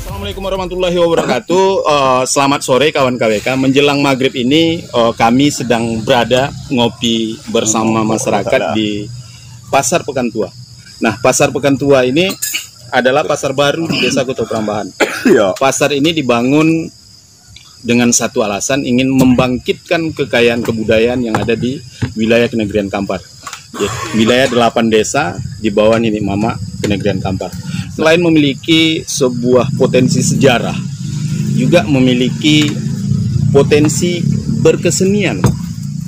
Assalamualaikum warahmatullahi wabarakatuh. Selamat sore kawan KWK. Menjelang maghrib ini kami sedang berada ngopi bersama masyarakat di Pasar Pekantua. Nah, Pasar Pekantua ini adalah pasar baru di Desa Kota Prambahan. Pasar ini dibangun dengan satu alasan, ingin membangkitkan kekayaan kebudayaan yang ada di wilayah Kenegrian Kampar. Wilayah 8 desa di bawah Nini Mama Kenegrian Kampar. Selain memiliki sebuah potensi sejarah, juga memiliki potensi berkesenian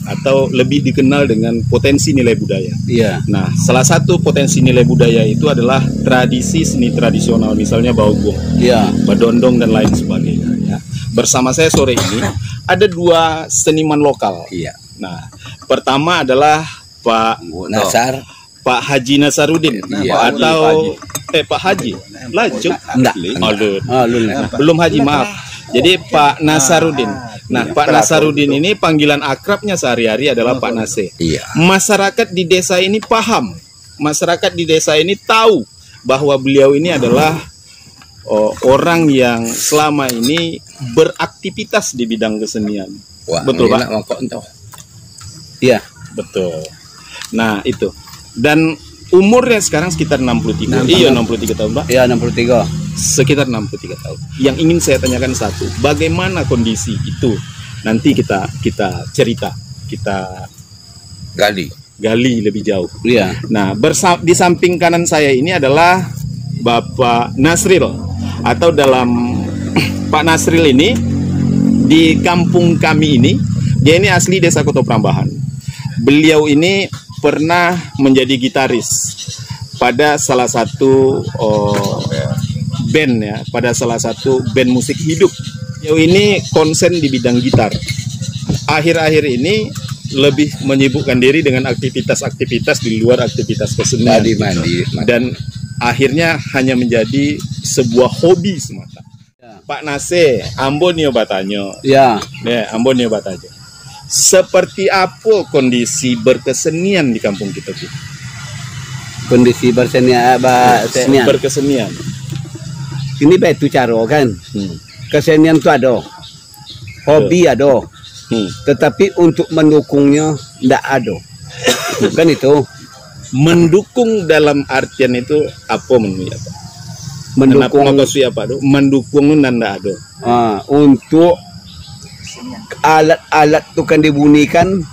atau lebih dikenal dengan potensi nilai budaya. Iya. Nah, salah satu potensi nilai budaya itu adalah tradisi seni tradisional, misalnya baugong, badondong dan lain sebagainya. Ya. Bersama saya sore ini ada 2 seniman lokal. Iya. Nah, pertama adalah Pak Haji Nasarudin, atau Pak Haji, Laju, belum Haji, maaf. Jadi Pak Nasarudin. Nah, Pak Nasarudin ini panggilan akrabnya sehari-hari adalah Pak Nase. Masyarakat di desa ini paham, masyarakat di desa ini tahu bahwa beliau ini adalah orang yang selama ini beraktivitas di bidang kesenian. Betul, Pak? Iya, betul. Nah, itu. Dan umurnya sekarang sekitar 63. Iya, 63 tahun, Pak. Iya, 63. Sekitar 63 tahun. Yang ingin saya tanyakan satu, bagaimana kondisi itu? Nanti kita cerita, kita gali lebih jauh. Iya. Nah, di samping kanan saya ini adalah Bapak Nasril, atau dalam Pak Nasril ini di kampung kami ini, dia ini asli Desa Kota Prambahan. Beliau ini pernah menjadi gitaris pada salah satu band, ya, pada salah satu band musik hidup. Beliau ini konsen di bidang gitar. Akhir-akhir ini lebih menyibukkan diri dengan aktivitas-aktivitas di luar aktivitas kesenian. Dan akhirnya hanya menjadi sebuah hobi semata. Pak Nase, Ambonio Batanyo. Ya, Ambonio Batanyo. Seperti apa kondisi berkesenian di kampung kita tuh? Kondisi berkesenian. Ini betul cara kan. Kesenian itu ada, hobi ada, tetapi untuk mendukungnya tidak ada. Kan itu. Mendukung dalam artian itu apa menurut Pak? Mendukung apa? Mendukung nanda ada. Untuk alat-alat itu kan dibunyikan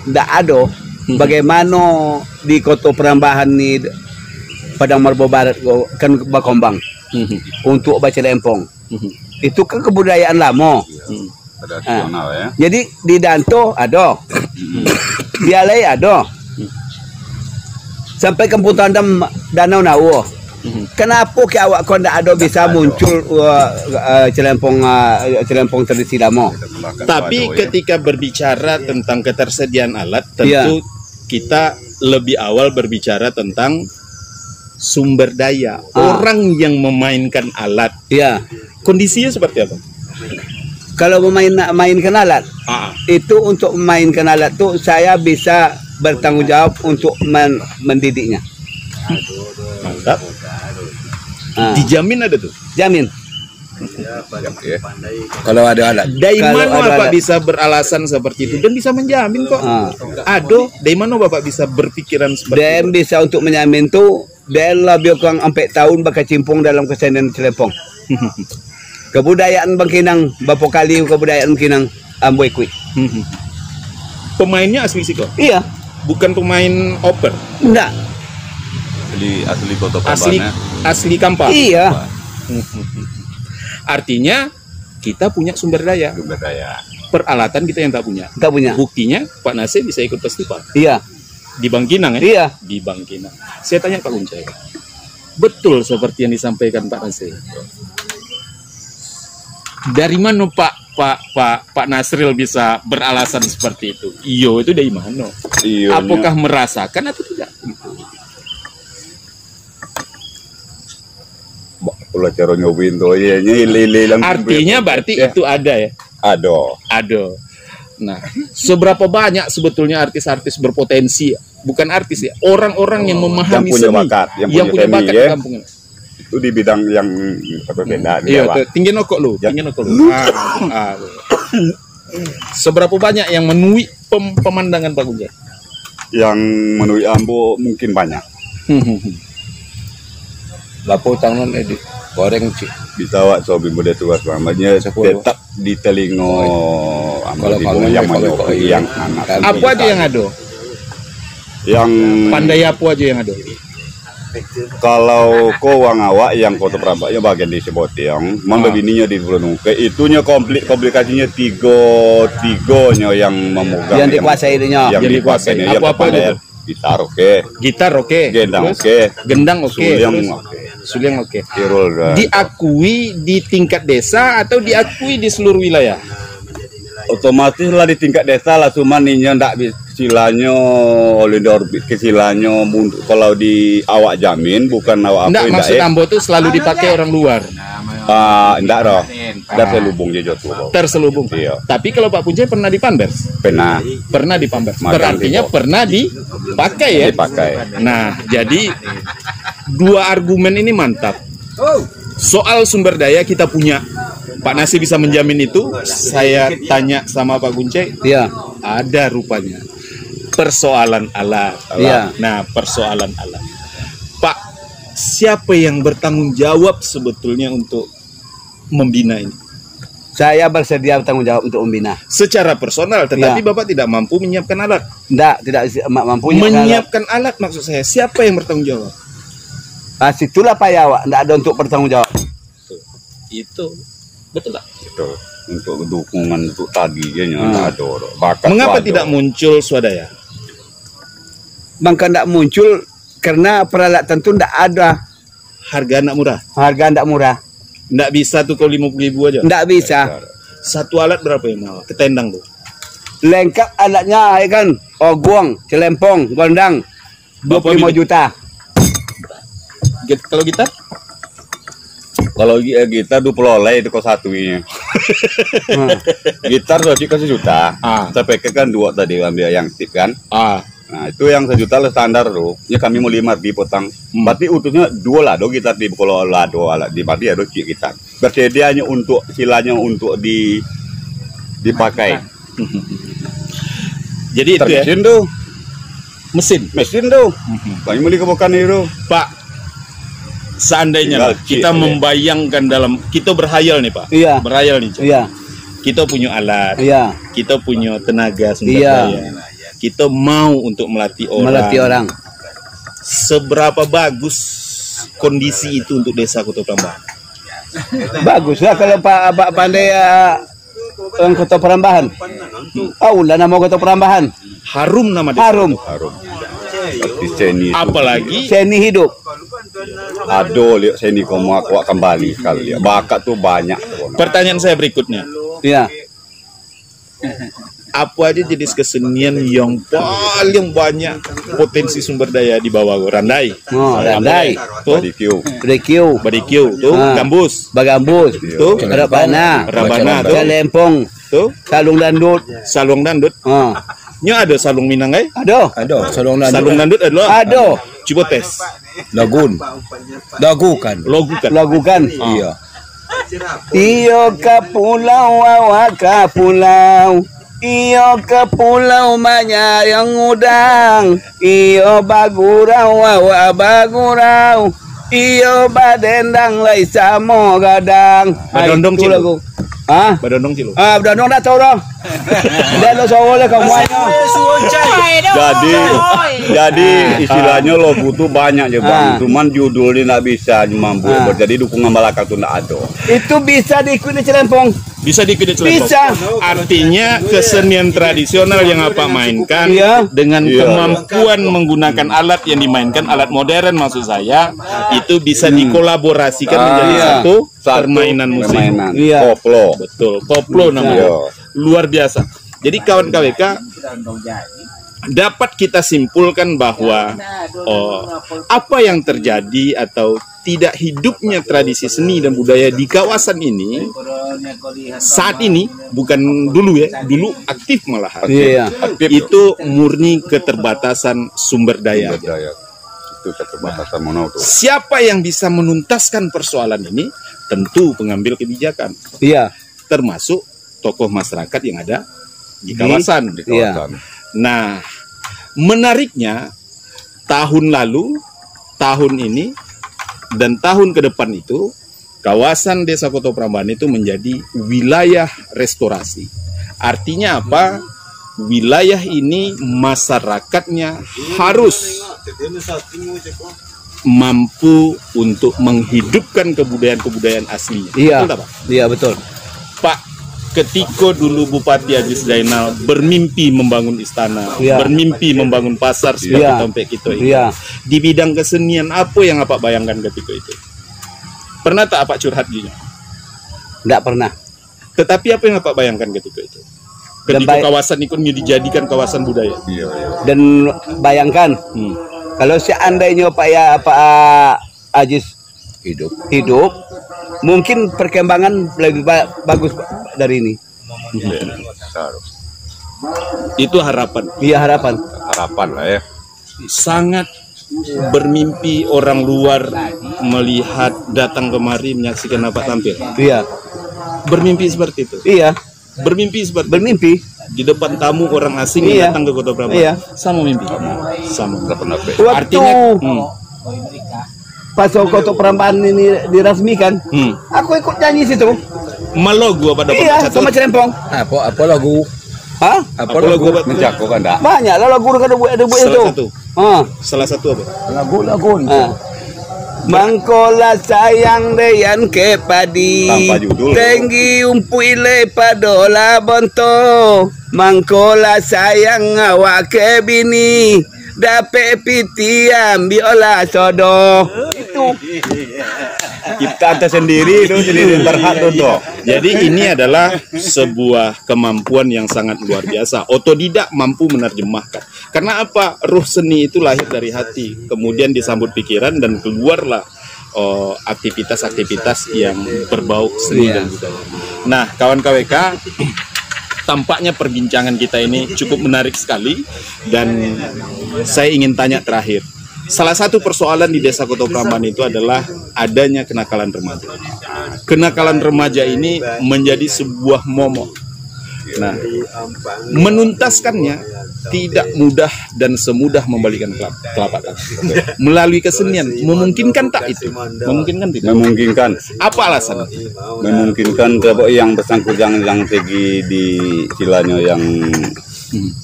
tidak ada. Bagaimana di Kota Prambahan nih, Padang Marbo Barat kan berkembang untuk baca lempong. Itu kan kebudayaan lama. Ya. Jadi di Danto ada, di Alai ada, sampai Kampung Tandem Danau Nawo. Kenapa ke awak kau tidak ada bisa muncul celempong tradisi lama? Tapi ketika berbicara tentang ketersediaan alat, tentu kita lebih awal berbicara tentang sumber daya, orang yang memainkan alat. Kondisinya seperti apa? Kalau memainkan alat, itu untuk memainkan alat tuh saya bisa bertanggung jawab untuk mendidiknya. Mantap. Dijamin ada tuh? Jamin. Kalau ada alat. Dari mana Bapak bisa beralasan seperti itu dan bisa menjamin kok? Aduh, dari mana Bapak bisa berpikiran seperti itu? Dan bisa untuk menjamin tuh, dan lebih kurang 4 tahun bakal cimpung dalam kesenian celempong. Kebudayaan Bangkinang, Bapak kali kebudayaan Bangkinang Amboy kui. Pemainnya asli sih kok? Iya. Bukan pemain oper? Enggak. Asli Kota Prambahan. Asli Kampar. Iya. Artinya kita punya sumber daya. Peralatan kita yang tak punya. Buktinya Pak Nasir bisa ikut festival. Iya. Di Bangkinang ya? Iya. Di Bangkinang. Saya tanya Pak Kuncai. Betul seperti yang disampaikan Pak Nasir. Dari mana Pak Nasril bisa beralasan seperti itu? Iyo itu dari mana? Apakah merasakan atau tidak? Artinya berarti itu ada ya? Ada. Nah, seberapa banyak sebetulnya artis-artis berpotensi, bukan artis ya, orang-orang yang memahami seni, yang punya bakat di kampung ini. Itu di bidang yang berbeda. Iya, tinggi nokok lu, tinggi nokok lu. Seberapa banyak yang menuhi pemandangan Pak Gunjai? Yang menuhi Ambo mungkin banyak. Lapo tangan edit goreng cik. Bisa wak sobi muda tua selamanya tetap di telingo Ambo di yang anak. Apa aja yang ada? Yang Pandai apa aja yang ada? kalau ko wang awak yang kota Prambaknya bagian di Sebotiang, bininya di Bulunung. Ke itunya komplikasinya tigonya yang memegang. Yang dikuasai ininya. Yang dikuasai. Apa itu? Gitar oke. Gitar oke. Gendang Terus? oke. Gendang oke. Suliang Terus? oke. Suliang oke. Tirol. Diakui di tingkat desa atau diakui di seluruh wilayah? Otomatis lah di tingkat desa lah, cuman ninya ndak silanya oleh orbit kesilanya kalau di awak jamin bukan awak Nggak, maksud Ambo itu selalu dipakai orang luar. Ndak roh. Ndak terselubung je jotu. Terselubung. Iya. Tapi kalau Pak Punjai pernah di Panbers? Pernah Pernah di Panbers. Magang Berartinya di pernah dipakai ya? dipakai. Nah, jadi dua argumen ini mantap. Soal sumber daya kita punya. Pak Nasi bisa menjamin itu. Saya tanya sama Pak Gunjai, Iya. ada rupanya. Persoalan alat. Iya. Nah, persoalan alat. Pak, siapa yang bertanggung jawab sebetulnya untuk membina ini? Saya bersedia bertanggung jawab untuk membina. Secara personal, tetapi Iya. Bapak tidak mampu menyiapkan alat. Tidak mampu Menyiapkan alat maksud saya, siapa yang bertanggung jawab? Situlah Pak Yawa, tidak ada untuk bertanggung jawab. Itu betul tak? Itu untuk dukungan untuk tadi ya nggak ada. Bakat Mengapa ada. tidak muncul swadaya? Maka tidak muncul karena peralatan itu tidak ada. Harga anak murah. Harga tidak murah. Nggak bisa tuh kalau 50.000 aja. Tidak bisa. Satu alat berapa yang mau? Ketendang tuh. Lengkap alatnya ya kan. Oguang, celempong, gondang. 25 juta. Kalau gitar? Kalau gitar 20 oleh itu kok satunya. Gitar tadi kasih juta. Sampai kan dua tadi ambil yang tip kan. Nah itu yang sejuta lah standar tuh. Ya kami mau 5 dipotong. Berarti utuhnya 2 lado gitar di kalau lado alat di berarti ada gitar. Berarti dia hanya untuk silanya untuk dipakai. Jadi itu ya. Mesin tuh. Mesin tuh. Kami beli kebukan itu. Pak, seandainya kita membayangkan dalam, kita berhayal nih Pak. Iya. Berhayal nih. Iya. Kita punya alat. Iya. Kita punya tenaga sumber Iya. daya. Kita mau untuk melatih orang. Seberapa bagus kondisi itu untuk desa Kota Prambahan? Bagus lah kalau Pak pandai orang Kota Prambahan. Lah nama Kota Prambahan. Harum nama desa. Harum. Tapi seni itu. Apalagi Seni hidup. Aduh, lihat seni kamu aku kembali sekali. Bakat tuh banyak. pertanyaan saya berikutnya. Iya. Apa aja jenis kesenian yang paling banyak potensi sumber daya di bawah? Randai. Oh, randai. Tuh, Barikiu. barikiu, tuh, gambus, Bagambus. tuh, Rabana. rabana, tuh, Celempong. tuh, Salung dandut. salung dandut. Oh. Nya ada salung Minang ay? Ada. Salung dandut adalah Ada. coba tes. Lagun. Lagukan. Logukan. Lagukan. Iya. Iyo ke pulau awa ke pulau. Iyo ke pulau yang udang. Iyo bagurau awa bagurau. Iyo badendang lai samo gadang. Badondong Itu Cilo. lagu. Hah? Badondong Cilo. Badondong dah tahu dong. Dia lo soalnya kamuannya. Jadi istilahnya logo tuh banyak ya bang. Cuman judulnya nggak bisa mampu. Jadi dukungan belakang tuh nggak ada. Itu bisa diikuti Celempong. Bisa dikit celempong. Bisa. Artinya kesenian tradisional yang apa mainkan dengan Iya. kemampuan menggunakan alat yang dimainkan, alat modern maksud saya, itu bisa dikolaborasikan menjadi satu permainan musik. Iya. Koplo. Betul, koplo namanya. Iya. Luar biasa. Jadi kawan KWK, dapat kita simpulkan bahwa apa yang terjadi atau tidak hidupnya tradisi seni dan budaya di kawasan ini saat ini, bukan dulu ya, dulu aktif malahan. Iya. Aktif. Itu murni keterbatasan sumber daya. itu keterbatasan mono tuh. Siapa yang bisa menuntaskan persoalan ini? Tentu pengambil kebijakan. Iya. Termasuk tokoh masyarakat yang ada di kawasan. Iya. Nah, menariknya tahun lalu, tahun ini, dan tahun ke depan itu kawasan Desa Koto Prambahan itu menjadi wilayah restorasi. Artinya apa? Wilayah ini masyarakatnya harus mampu untuk menghidupkan kebudayaan-kebudayaan aslinya. Iya. Betul tak, Pak? Iya, betul. Pak, ketika dulu Bupati Aziz Zainal bermimpi membangun istana, Iya. bermimpi membangun pasar seperti Iya. Tompek Kito ini. Iya. Di bidang kesenian apa yang Bapak bayangkan ketika itu? Pernah tak Pak curhat gini? Enggak pernah. Tetapi apa yang Bapak bayangkan ketika itu? Ketika kawasan itu dijadikan kawasan budaya. Iya, iya. Dan bayangkan kalau seandainya Pak Aziz hidup, mungkin perkembangan lebih bagus dari ini. Itu harapan. Iya, harapan. Harapan lah ya. Sangat bermimpi orang luar melihat datang kemari menyaksikan Bapak tampil. Iya. Bermimpi seperti itu. Iya. Bermimpi seperti Bermimpi. di depan tamu orang asing Iya. yang datang ke Kota Prambahan. Iya. Sama mimpi. Sama. Waktu Artinya pas Koto Prambahan ini diresmikan, aku ikut nyanyi situ. Melogu apa dapat Iya, satu? sama Cerempong. Apa lagu? Hah? Apa lagu apa? Mencakup kan dah. Banyak lah lagu ada itu. Salah satu. Ah. Salah satu apa? Lagu. Mangkola sayang deyan ke padi Tanpa judul. Tenggi umpuile padola bonto Mangkola sayang awak ke bini Dape piti ambiola sodo. Itu Kita ada sendiri tuh, sendiri terhad tuh. Jadi ini adalah sebuah kemampuan yang sangat luar biasa. Otodidak mampu menerjemahkan. Karena apa? Ruh seni itu lahir dari hati. Kemudian disambut pikiran dan keluarlah aktivitas-aktivitas yang berbau seni dan budaya. Nah, kawan KWK, tampaknya perbincangan kita ini cukup menarik sekali. Dan saya ingin tanya terakhir. Salah satu persoalan di Desa Koto Prambahan itu adalah adanya kenakalan remaja. Kenakalan remaja ini menjadi sebuah momok. Nah, menuntaskannya tidak mudah dan semudah membalikan telapak tangan. Melalui kesenian, memungkinkan tak itu? Memungkinkan tidak? Memungkinkan. Apa alasan? Memungkinkan ke yang bersangkutan yang pergi di istilahnya yang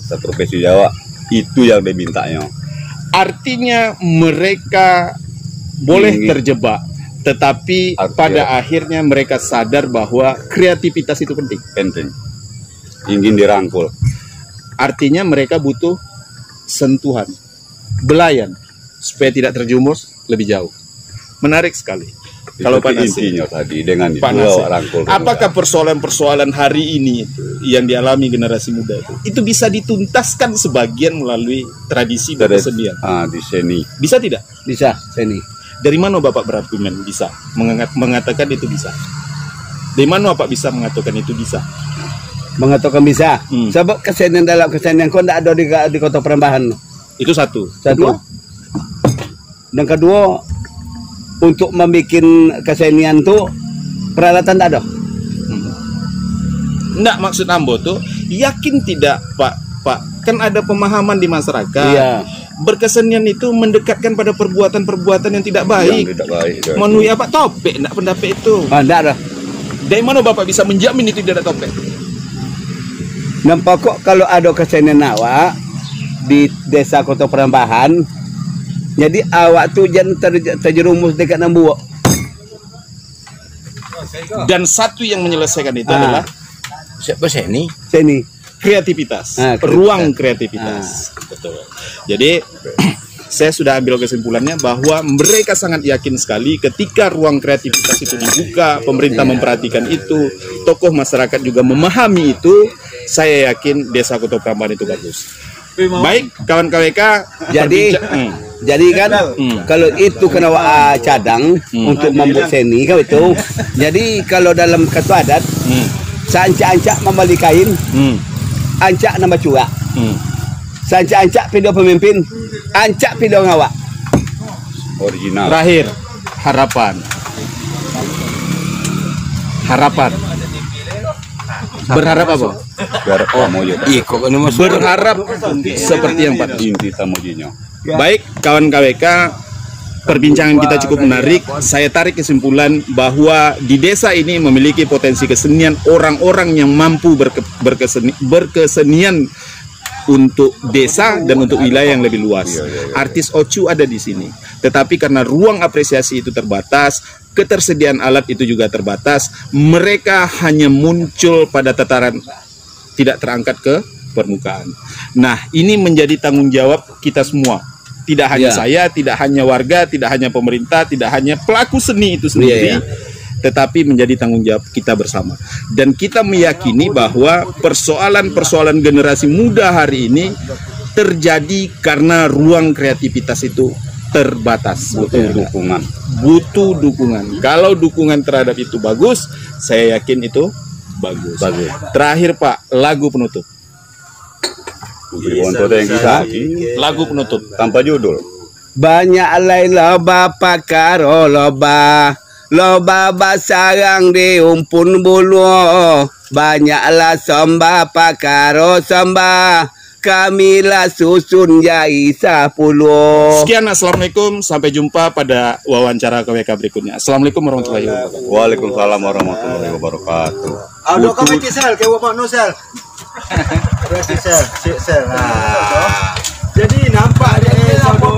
seprofesi Jawa itu yang dimintanya. Artinya mereka boleh terjebak, tetapi pada akhirnya mereka sadar bahwa kreativitas itu penting. Penting. Ingin dirangkul. Artinya mereka butuh sentuhan, belayan, supaya tidak terjumus lebih jauh. Menarik sekali. Kalau Pak Nasir, intinya tadi dengan Pak itu Nasir, rangkul. apakah persoalan-persoalan hari ini itu yang dialami generasi muda itu bisa dituntaskan sebagian melalui tradisi dan kesenian? Di seni. Bisa tidak? bisa seni. Dari mana Bapak berargumen bisa mengatakan itu bisa? Dari mana Bapak bisa mengatakan itu bisa? Mengatakan bisa. Sebab kesenian dalam kesenian kau tidak ada di Kota Prambahan. Itu satu. Satu. Dan kedua, untuk membuat kesenian tuh peralatan tak ada. Enggak, maksud Ambo tuh yakin tidak Pak kan ada pemahaman di masyarakat. Iya. Berkesenian itu mendekatkan pada perbuatan-perbuatan yang tidak baik. Yang tidak baik. Menurut apa topik enggak pendapat itu? Tidak ada. Dari mana Bapak bisa menjamin itu tidak ada topik? Nampak kok kalau ada kesenian awak di Desa Koto Prambahan, jadi awak tuh jangan terjerumus dekat nambuak. Dan satu yang menyelesaikan itu adalah Siapa seni? Seni. kreativitas, Kreativitas. ruang kreativitas. Betul. Jadi saya sudah ambil kesimpulannya bahwa mereka sangat yakin sekali ketika ruang kreativitas itu dibuka, pemerintah memperhatikan itu, tokoh masyarakat juga memahami itu, saya yakin Desa Koto Prambahan itu bagus. Baik, kawan KWK. Jadi kan kalau itu kena cadang untuk membuat seni kan itu. Jadi kalau dalam ketua adat, sancak-ancak membeli kain, ancak nama cua. Sancak-ancak video pemimpin, ancak video ngawak. Original. Terakhir, harapan. Harapan. Berharap apa? Biar Samojo. Kok ini mas Berharap seperti yang Pak. Inti Samojinya. Baik, kawan KWK, perbincangan kita cukup menarik. Saya tarik kesimpulan bahwa di desa ini memiliki potensi kesenian orang-orang yang mampu berkesenian untuk desa dan untuk wilayah yang lebih luas. Artis Ocu ada di sini. Tetapi karena ruang apresiasi itu terbatas, ketersediaan alat itu juga terbatas, mereka hanya muncul pada tataran tidak terangkat ke permukaan. Nah, ini menjadi tanggung jawab kita semua. Tidak hanya saya, tidak hanya warga, tidak hanya pemerintah, tidak hanya pelaku seni itu sendiri, tetapi menjadi tanggung jawab kita bersama. Dan kita meyakini bahwa persoalan-persoalan generasi muda hari ini terjadi karena ruang kreativitas itu terbatas. Butuh dukungan. Kalau dukungan terhadap itu bagus, saya yakin itu bagus. Terakhir Pak, lagu penutup. Lagu penutup Tanpa judul. Banyak lain loba pakaro loba basarang diumpun bulu, banyaklah sembah pakaro sembah, kamilah susun jai 10. Sekian, assalamualaikum, sampai jumpa pada wawancara KWK berikutnya. Assalamualaikum warahmatullahi wabarakatuh. Waalaikumsalam warahmatullahi wabarakatuh. Audio kami sel ke wabak no sel. Berarti sel. Jadi nampak dia sahur.